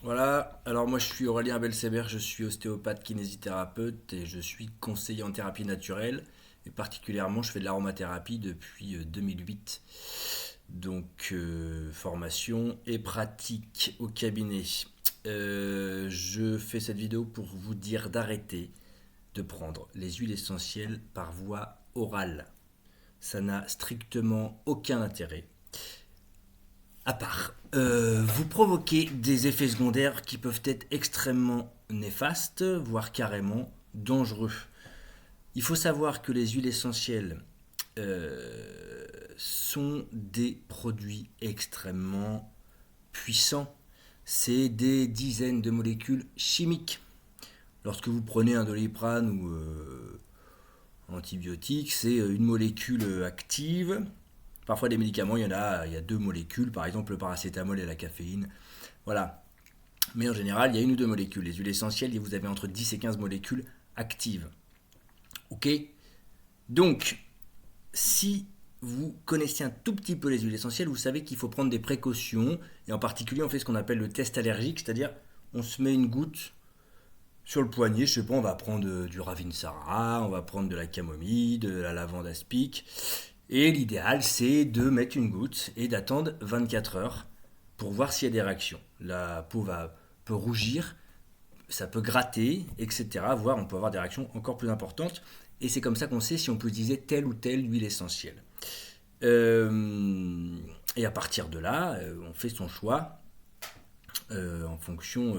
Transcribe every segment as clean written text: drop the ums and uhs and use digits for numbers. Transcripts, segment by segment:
Voilà, alors moi je suis Aurélien Belseber, je suis ostéopathe kinésithérapeute et je suis conseiller en thérapie naturelle et particulièrement je fais de l'aromathérapie depuis 2008. Donc formation et pratique au cabinet. Je fais cette vidéo pour vous dire d'arrêter de prendre les huiles essentielles par voie orale. Ça n'a strictement aucun intérêt. À part vous provoquer des effets secondaires qui peuvent être extrêmement néfastes, voire carrément dangereux. Il faut savoir que les huiles essentielles sont des produits extrêmement puissants. C'est des dizaines de molécules chimiques. Lorsque vous prenez un Doliprane ou antibiotique, c'est une molécule active. Parfois des médicaments, il y a deux molécules, par exemple le paracétamol et la caféine. Voilà. Mais en général, il y a une ou deux molécules. Les huiles essentielles, vous avez entre 10 et 15 molécules actives. Ok. Donc, si vous connaissez un tout petit peu les huiles essentielles, vous savez qu'il faut prendre des précautions. Et en particulier, on fait ce qu'on appelle le test allergique, c'est-à-dire on se met une goutte sur le poignet. Je sais pas, on va prendre du Ravinsara, on va prendre de la camomille, de la lavande aspic. Et l'idéal, c'est de mettre une goutte et d'attendre 24 heures pour voir s'il y a des réactions. La peau peut rougir, ça peut gratter, etc. Voire on peut avoir des réactions encore plus importantes. Et c'est comme ça qu'on sait si on peut utiliser telle ou telle huile essentielle. Et à partir de là, on fait son choix en fonction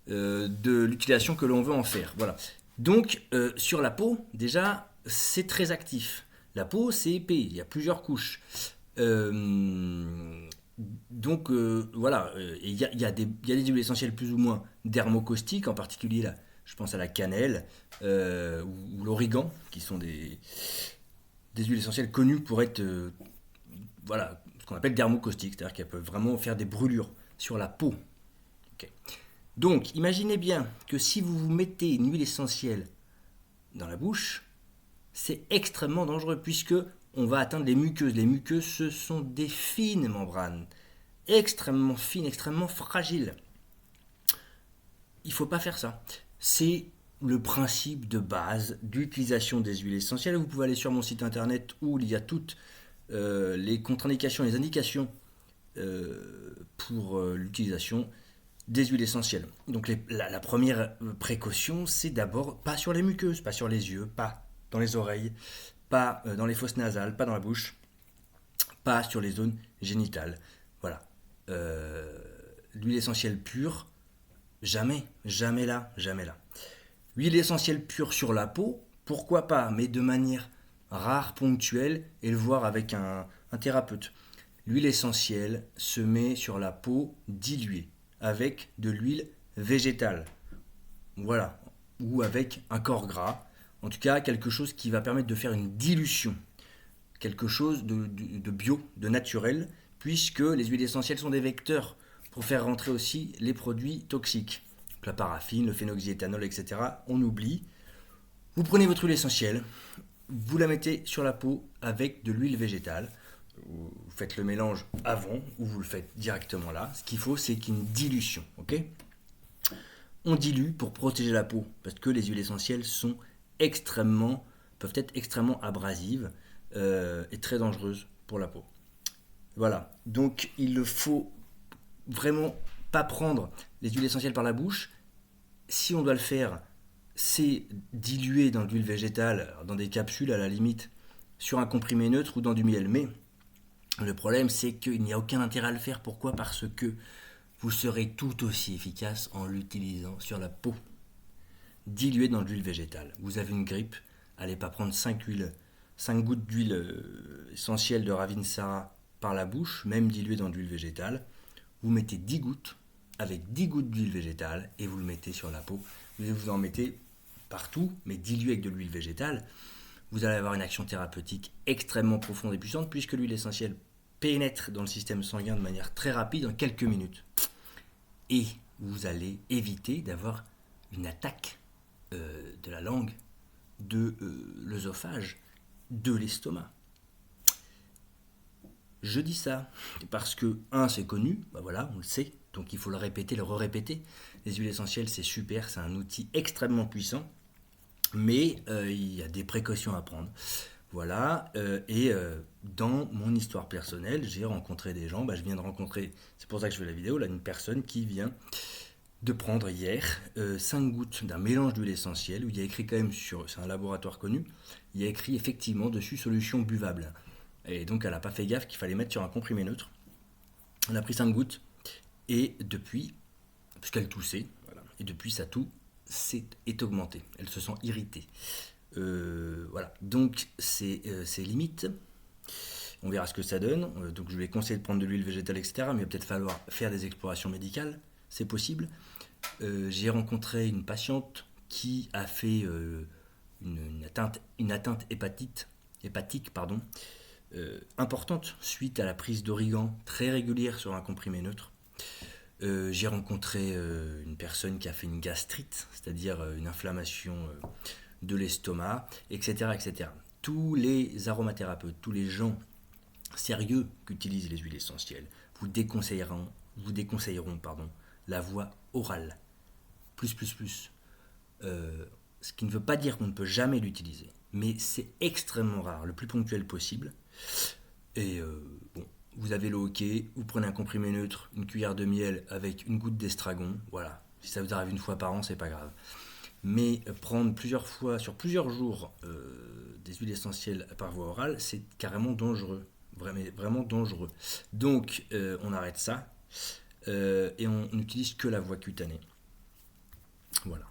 de l'utilisation que l'on veut en faire. Voilà. Donc, sur la peau, déjà, c'est très actif. La peau, c'est épais, il y a plusieurs couches. Donc, voilà, il y a des huiles essentielles plus ou moins dermocaustiques, en particulier là, je pense à la cannelle ou l'origan, qui sont des huiles essentielles connues pour être, voilà, ce qu'on appelle dermocaustiques, c'est-à-dire qu'elles peuvent vraiment faire des brûlures sur la peau. Ok. Donc, imaginez bien que si vous vous mettez une huile essentielle dans la bouche, c'est extrêmement dangereux puisque on va atteindre les muqueuses. Les muqueuses, ce sont des fines membranes, extrêmement fines, extrêmement fragiles. Il ne faut pas faire ça. C'est le principe de base d'utilisation des huiles essentielles. Vous pouvez aller sur mon site internet où il y a toutes les contre-indications, les indications pour l'utilisation des huiles essentielles. Donc la première précaution, c'est d'abord pas sur les muqueuses, pas sur les yeux, pas dans les oreilles, pas dans les fosses nasales, pas dans la bouche, pas sur les zones génitales. Voilà. L'huile essentielle pure, jamais, jamais là, jamais là. L'huile essentielle pure sur la peau, pourquoi pas, mais de manière rare, ponctuelle, et le voir avec un thérapeute. L'huile essentielle se met sur la peau diluée avec de l'huile végétale. Voilà. Ou avec un corps gras. En tout cas, quelque chose qui va permettre de faire une dilution. Quelque chose de bio, de naturel, puisque les huiles essentielles sont des vecteurs pour faire rentrer aussi les produits toxiques. Donc la paraffine, le phénoxyéthanol, etc. On oublie. Vous prenez votre huile essentielle, vous la mettez sur la peau avec de l'huile végétale. Vous faites le mélange avant ou vous le faites directement là. Ce qu'il faut, c'est qu'une dilution. Ok. On dilue pour protéger la peau parce que les huiles essentielles sont peuvent être extrêmement abrasives et très dangereuses pour la peau. Voilà. Donc il ne faut vraiment pas prendre les huiles essentielles par la bouche. Si on doit le faire, c'est dilué dans de l'huile végétale, dans des capsules à la limite, sur un comprimé neutre ou dans du miel. Mais le problème, c'est qu'il n'y a aucun intérêt à le faire. Pourquoi ? Parce que vous serez tout aussi efficace en l'utilisant sur la peau. Dilué dans de l'huile végétale. Vous avez une grippe, allez pas prendre 5 gouttes d'huile essentielle de Ravinsara par la bouche, même dilué dans de l'huile végétale. Vous mettez 10 gouttes avec 10 gouttes d'huile végétale et vous le mettez sur la peau. Vous en mettez partout, mais dilué avec de l'huile végétale. Vous allez avoir une action thérapeutique extrêmement profonde et puissante puisque l'huile essentielle pénètre dans le système sanguin de manière très rapide en quelques minutes. Et vous allez éviter d'avoir une attaque de la langue, de l'œsophage, de l'estomac. Je dis ça parce que, un, c'est connu, bah voilà, on le sait, Donc il faut le répéter, le re-répéter. Les huiles essentielles, c'est super, c'est un outil extrêmement puissant, mais il y a des précautions à prendre. Voilà, dans mon histoire personnelle, j'ai rencontré des gens, je viens de rencontrer, c'est pour ça que je fais la vidéo, là, une personne qui vient de prendre hier 5 gouttes d'un mélange d'huile essentielle, où il y a écrit quand même c'est un laboratoire connu, il y a écrit effectivement dessus solution buvable. Et donc elle n'a pas fait gaffe qu'il fallait mettre sur un comprimé neutre. Elle a pris 5 gouttes, et depuis, puisqu'elle toussait, voilà, et depuis sa toux est augmentée, elle se sent irritée. Voilà, donc c'est limite. On verra ce que ça donne. Donc je lui ai conseillé de prendre de l'huile végétale, etc. Mais il va peut-être falloir faire des explorations médicales. C'est possible. J'ai rencontré une patiente qui a fait une atteinte hépatique importante suite à la prise d'origan très régulière sur un comprimé neutre. J'ai rencontré une personne qui a fait une gastrite, c'est-à-dire une inflammation de l'estomac, etc., etc. Tous les aromathérapeutes, tous les gens sérieux qui utilisent les huiles essentielles vous déconseilleront la voie orale. Plus. Ce qui ne veut pas dire qu'on ne peut jamais l'utiliser, mais c'est extrêmement rare, le plus ponctuel possible. Et vous avez le hockey, vous prenez un comprimé neutre, une cuillère de miel avec une goutte d'estragon, voilà. Si ça vous arrive une fois par an, c'est pas grave. Mais prendre plusieurs fois, sur plusieurs jours, des huiles essentielles par voie orale, c'est carrément dangereux. Vraiment dangereux. Donc, on arrête ça. Et on n'utilise que la voie cutanée. Voilà.